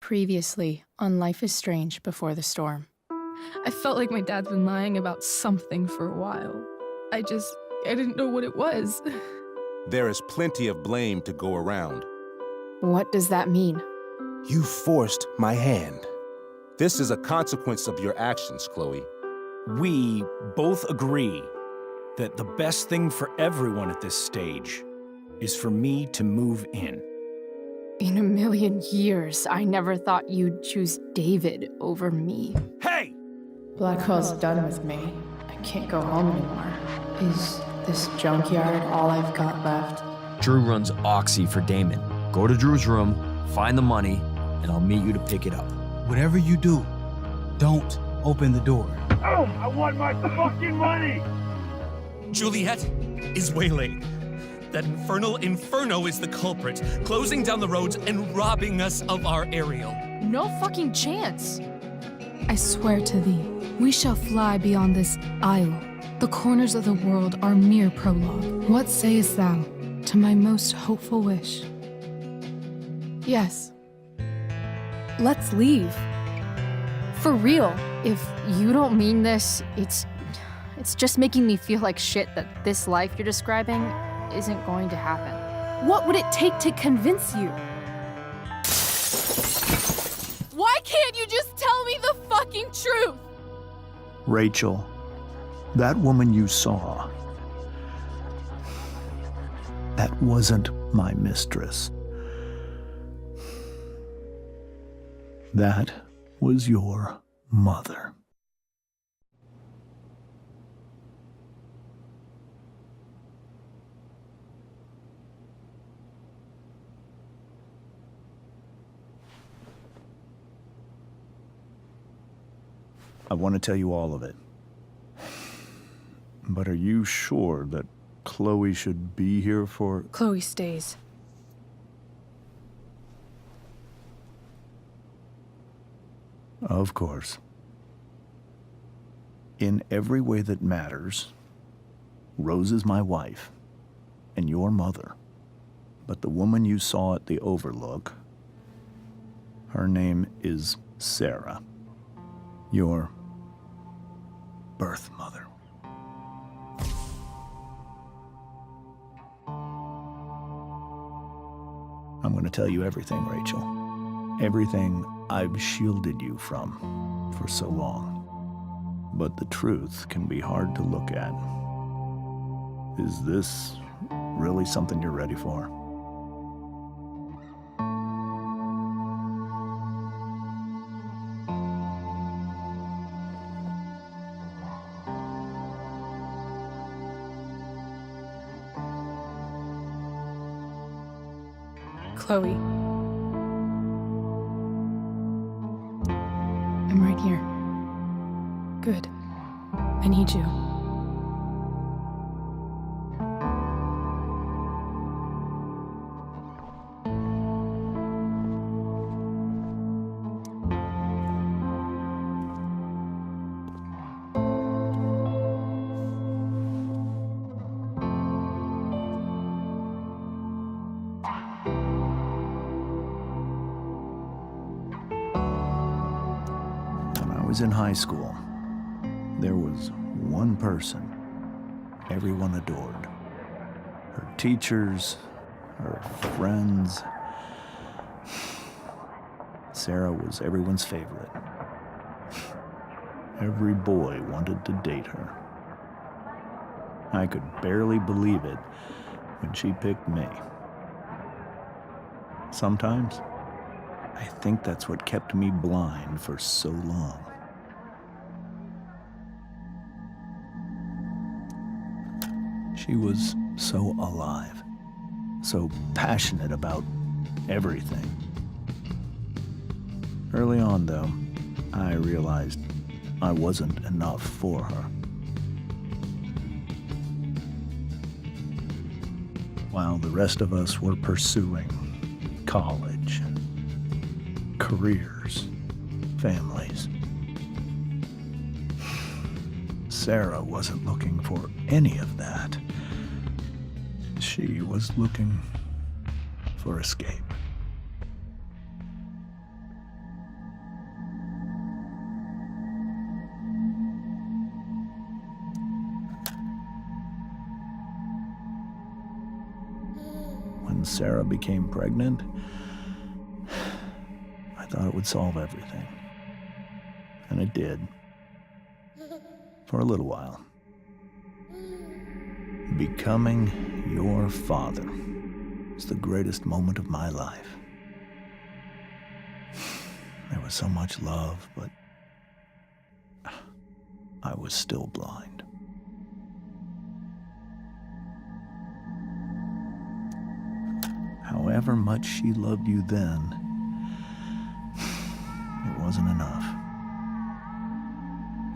Previously on Life is Strange Before the Storm. I felt like my dad's been lying about something for a while. I didn't know what it was. There is plenty of blame to go around. What does that mean? You forced my hand. This is a consequence of your actions, Chloe. We both agree that the best thing for everyone at this stage is for me to move in. In a million years, I never thought you'd choose David over me. Hey! Blackwell's done with me. I can't go home anymore. Is this junkyard all I've got left? Drew runs Oxy for Damon. Go to Drew's room, find the money, and I'll meet you to pick it up. Whatever you do, don't open the door. Oh, I want my fucking money! Juliet is waylaid. That infernal Inferno is the culprit, closing down the roads and robbing us of our aerial. No fucking chance. I swear to thee, we shall fly beyond this isle. The corners of the world are mere prologue. What sayest thou to my most hopeful wish? Yes. Let's leave. For real. If you don't mean this, it's just making me feel like shit that this life you're describing isn't going to happen. What would it take to convince you? Why can't you just tell me the fucking truth? Rachel, that woman you saw, that wasn't my mistress. That was your mother. I want to tell you all of it. But are you sure that Chloe should be here for... Chloe stays. Of course. In every way that matters, Rose is my wife and your mother. But the woman you saw at the Overlook, her name is Sarah, your birth mother. I'm going to tell you everything, Rachel. Everything I've shielded you from for so long. But the truth can be hard to look at. Is this really something you're ready for? Chloe. I'm right here. Good. I need you. When I was in high school, there was one person everyone adored. Her teachers, her friends. Sarah was everyone's favorite. Every boy wanted to date her. I could barely believe it when she picked me. Sometimes, I think that's what kept me blind for so long. She was so alive, so passionate about everything. Early on, though, I realized I wasn't enough for her. While the rest of us were pursuing college, careers, families, Sarah wasn't looking for any of that. She was looking for escape. when Sarah became pregnant, I thought it would solve everything. And it did. For a little while. Becoming your father was the greatest moment of my life. There was so much love, but I was still blind. However much she loved you then, it wasn't enough.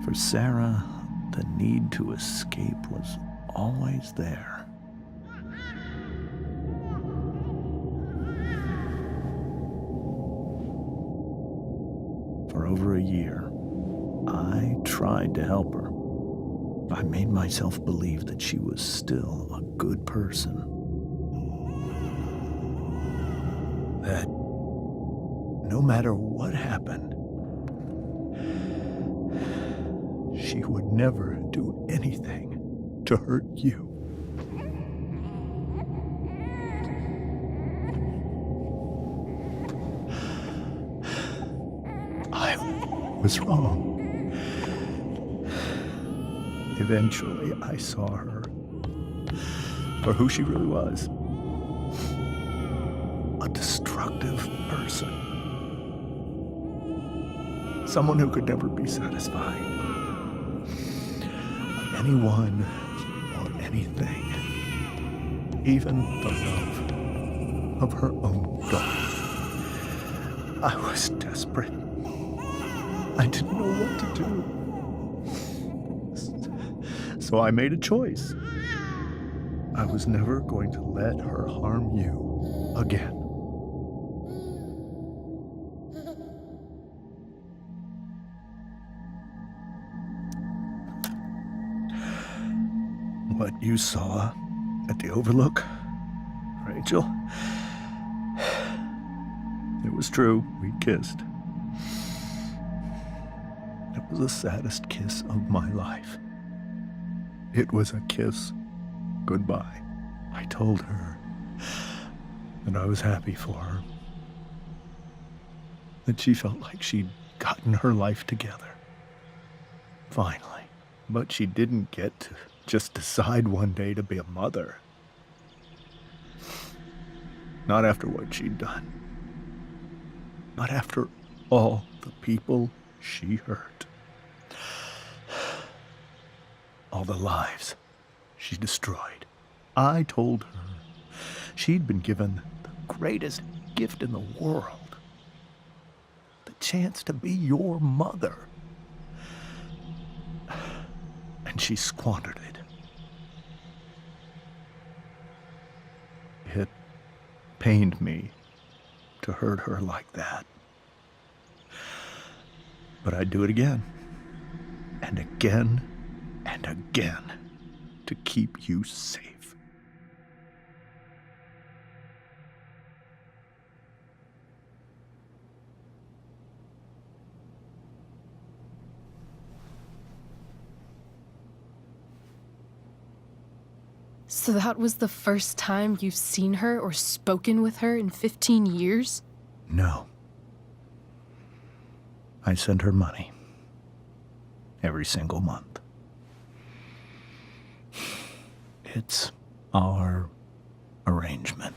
For Sarah, the need to escape was always there. For over a year, I tried to help her. I made myself believe that she was still a good person. That no matter what happened, she would never do anything to hurt you. I was wrong. Eventually, I saw her for who she really was. A destructive person. Someone who could never be satisfied. Of anyone or anything. Even the love of her own daughter. I was desperate. I didn't know what to do. So I made a choice. I was never going to let her harm you again. What you saw at the Overlook, Rachel, it was true. We kissed. It was the saddest kiss of my life. It was a kiss goodbye. I told her that I was happy for her. That she felt like she'd gotten her life together. Finally. But she didn't get to just decide one day to be a mother. Not after what she'd done. But after all the people she hurt. All the lives she destroyed. I told her she'd been given the greatest gift in the world. The chance to be your mother. And she squandered it. It pained me to hurt her like that. But I'd do it again. And again. And again, to keep you safe. So that was the first time you've seen her or spoken with her in 15 years? No. I sent her money. Every single month. It's our arrangement.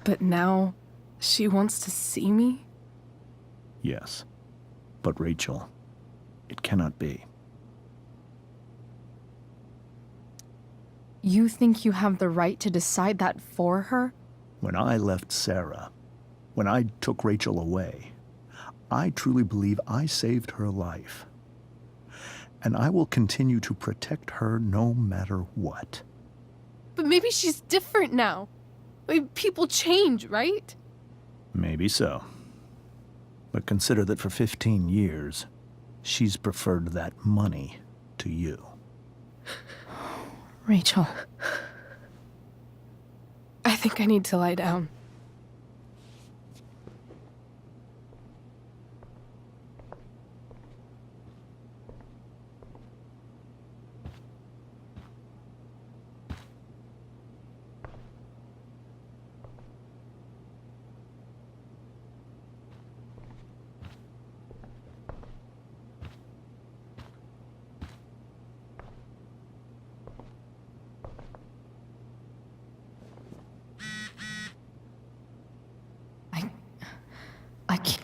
But now, she wants to see me? Yes. But Rachel, it cannot be. You think you have the right to decide that for her? When I left Sarah, when I took Rachel away, I truly believe I saved her life. And I will continue to protect her no matter what. But maybe she's different now. People change, right? Maybe so. But consider that for 15 years, she's preferred that money to you. Rachel. I think I need to lie down. I can't.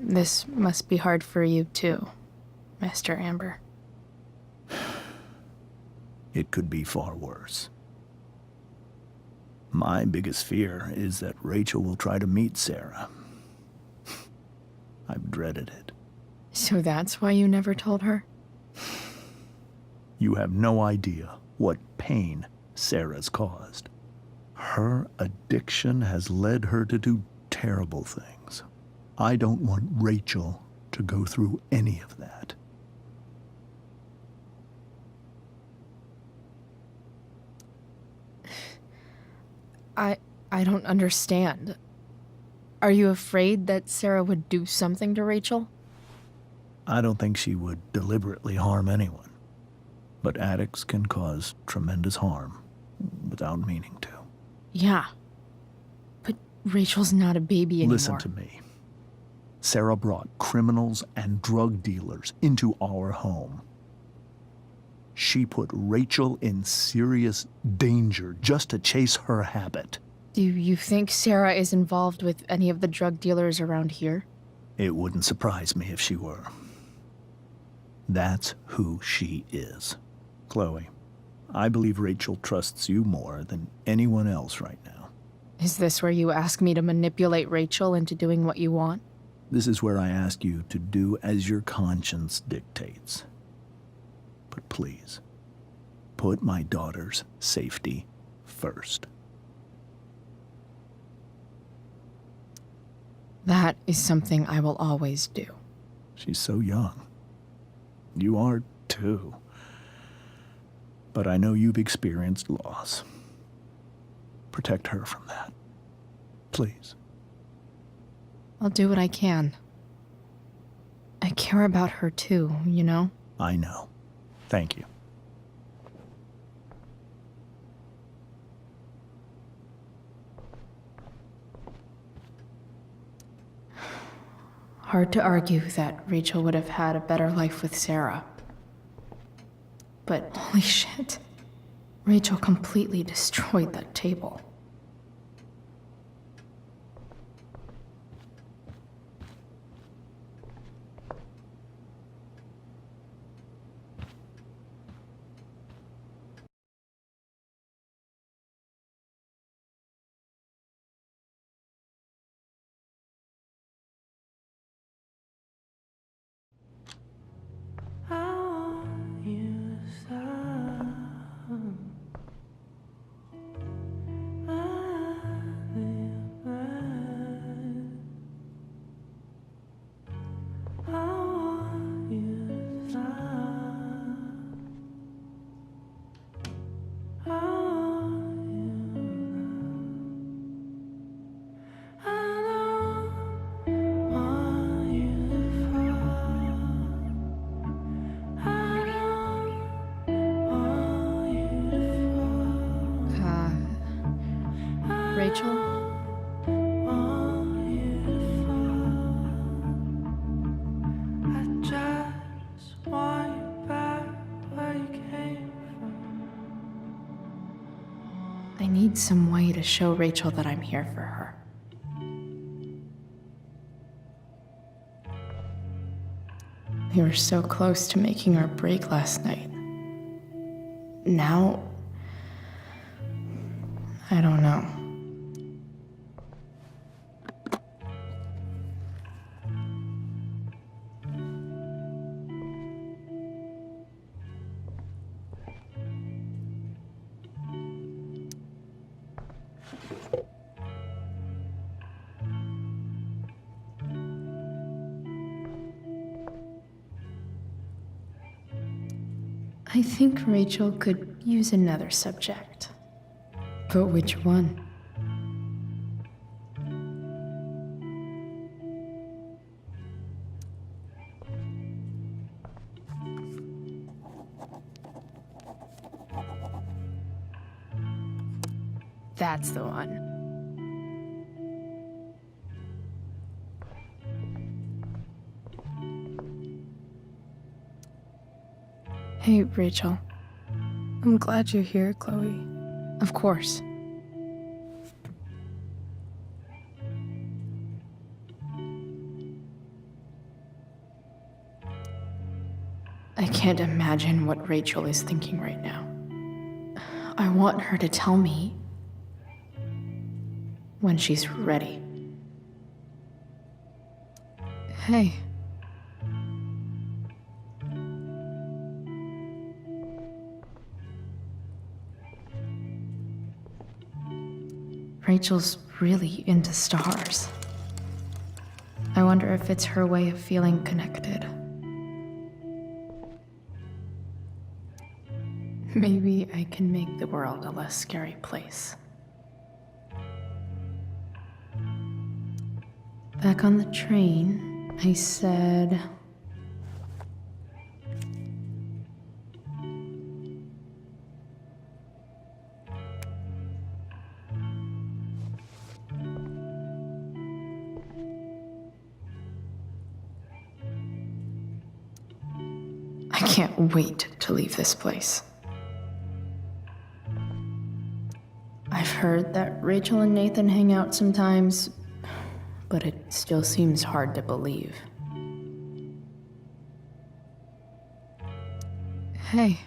This must be hard for you too, Master Amber. It could be far worse. My biggest fear is that Rachel will try to meet Sarah. I've dreaded it. So that's why you never told her? You have no idea what pain Sarah's caused. Her addiction has led her to do terrible things. I don't want Rachel to go through any of that. I don't understand. Are you afraid that Sarah would do something to Rachel? I don't think she would deliberately harm anyone. But addicts can cause tremendous harm without meaning to. Yeah. But Rachel's not a baby anymore. Listen to me. Sarah brought criminals and drug dealers into our home. She put Rachel in serious danger just to chase her habit. Do you think Sarah is involved with any of the drug dealers around here? It wouldn't surprise me if she were. That's who she is. Chloe, I believe Rachel trusts you more than anyone else right now. Is this where you ask me to manipulate Rachel into doing what you want? This is where I ask you to do as your conscience dictates. But please, put my daughter's safety first. That is something I will always do. She's so young. You are too. But I know you've experienced loss. Protect her from that. Please. I'll do what I can. I care about her too, you know? I know. Thank you. Hard to argue that Rachel would have had a better life with Sarah. But holy shit. Rachel completely destroyed that table. Rachel? I need some way to show Rachel that I'm here for her. We were so close to making our break last night. Now, I don't know. I think Rachel could use another subject. But which one? That's the one. Hey, Rachel. I'm glad you're here, Chloe. Of course. I can't imagine what Rachel is thinking right now. I want her to tell me when she's ready. Hey. Rachel's really into stars. I wonder if it's her way of feeling connected. Maybe I can make the world a less scary place. Back on the train, I said, I can't wait to leave this place. I've heard that Rachel and Nathan hang out sometimes, but it still seems hard to believe. Hey.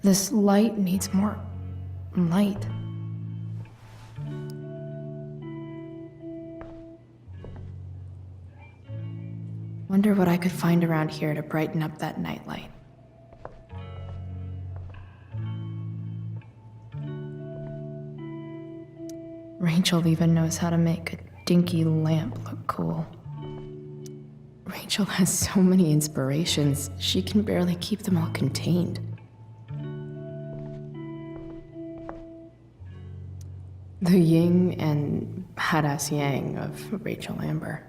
This light needs more light. Wonder what I could find around here to brighten up that nightlight. Rachel even knows how to make a dinky lamp look cool. Rachel has so many inspirations, she can barely keep them all contained. The yin and badass yang of Rachel Amber.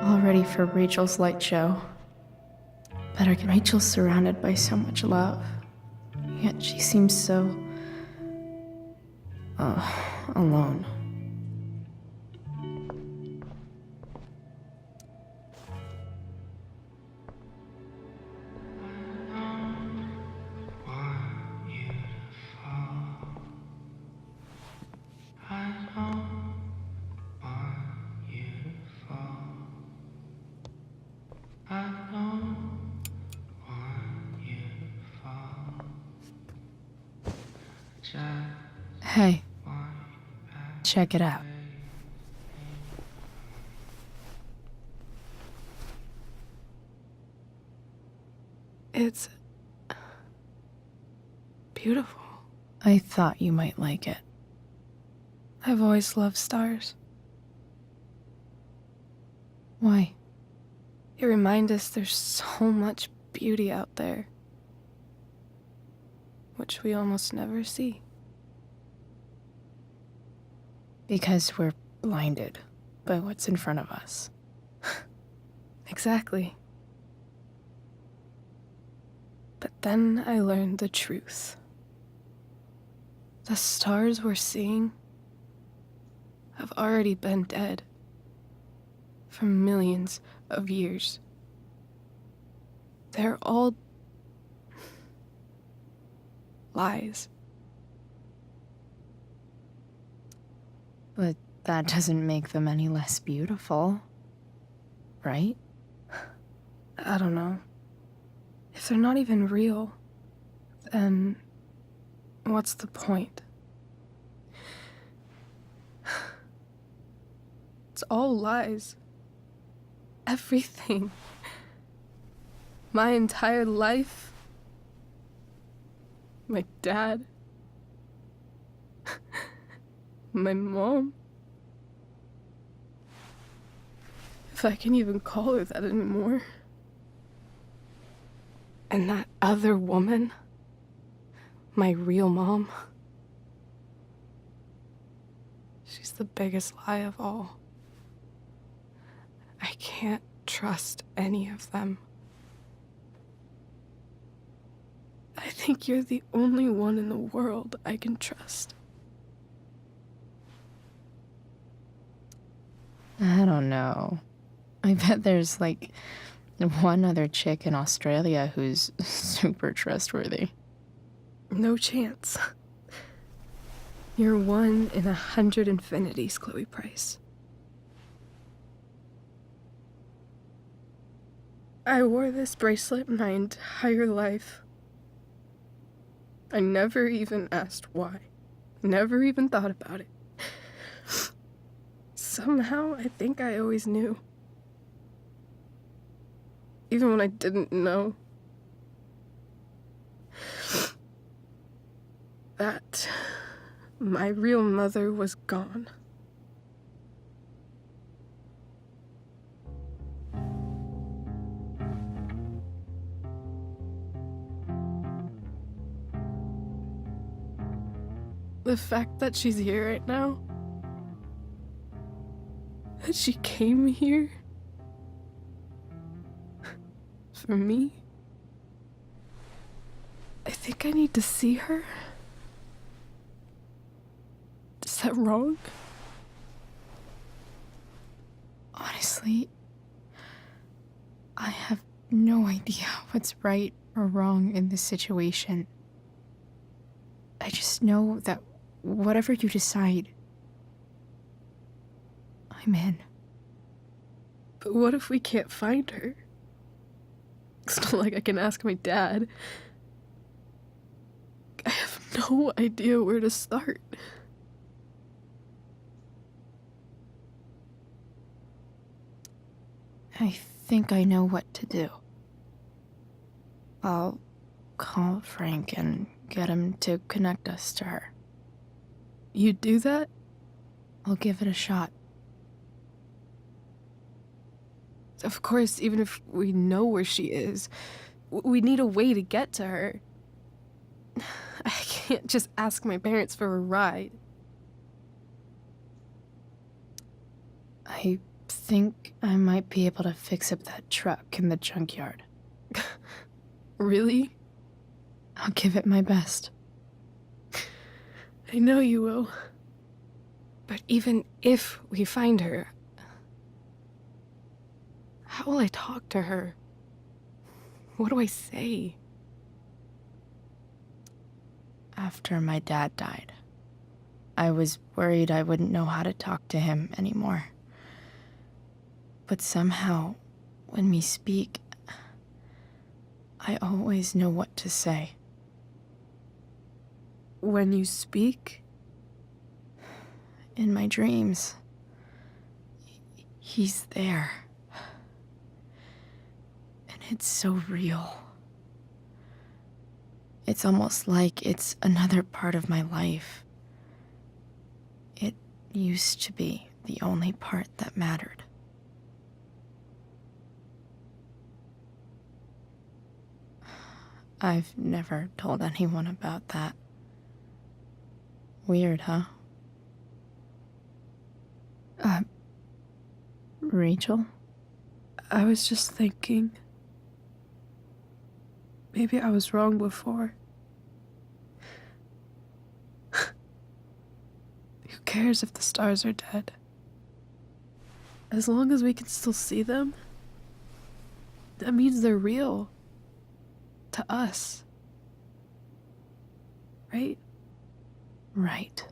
All ready for Rachel's light show. Better get Rachel's surrounded by so much love. Yet she seems so... alone. Hey. Check it out. It's beautiful. I thought you might like it. I've always loved stars. Why? They remind us there's so much beauty out there, which we almost never see. Because we're blinded. by what's in front of us. Exactly. But then I learned the truth. The stars we're seeing have already been dead for millions of years. They're all lies. But that doesn't make them any less beautiful, right? I don't know. If they're not even real, then what's the point? It's all lies. Everything. My entire life. My dad. My mom. If I can even call her that anymore. And that other woman, my real mom, she's the biggest lie of all. I can't trust any of them. I think you're the only one in the world I can trust. I don't know. I bet there's like one other chick in Australia who's super trustworthy. No chance. You're 1 in 100 infinities, Chloe Price. I wore this bracelet my entire life. I never even asked why. Never even thought about it. Somehow, I think I always knew. Even when I didn't know. That my real mother was gone. The fact that she's here right now, that she came here for me, I think I need to see her. Is that wrong? Honestly, I have no idea what's right or wrong in this situation. I just know that whatever you decide, I'm in. But what if we can't find her? It's not like I can ask my dad. I have no idea where to start. I think I know what to do. I'll call Frank and get him to connect us to her. You do that? I'll give it a shot. Of course, even if we know where she is, we need a way to get to her. I can't just ask my parents for a ride. I think I might be able to fix up that truck in the junkyard. Really? I'll give it my best. I know you will. But even if we find her, how will I talk to her? What do I say? After my dad died, I was worried I wouldn't know how to talk to him anymore. But somehow, when we speak, I always know what to say. When you speak? In my dreams, he's there. And it's so real. It's almost like it's another part of my life. It used to be the only part that mattered. I've never told anyone about that. Weird, huh? Rachel? I was just thinking. Maybe I was wrong before. Who cares if the stars are dead? As long as we can still see them, that means they're real. To us. Right? Right.